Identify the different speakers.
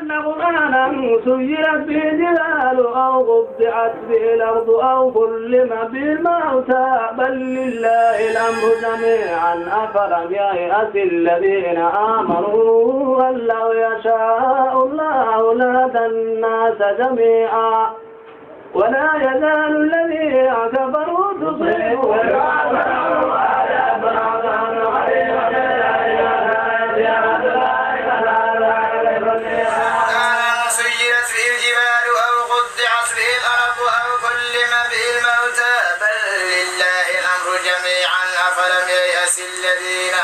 Speaker 1: أن قرآنا سيرت به الجبال أو قطعت به الأرض أو كلم به الموتى بل لله الأمر جميعا أفلم ييأس الذين آمنوا أن لو يشاء الله لهدى الناس جميعا ولا يزال الذين كفروا تصيبهم
Speaker 2: سيرت به الجبال أو قطعت به الأرض أو كلم به الموتى بل لله الأمر جميعا أفلم ييأس الذين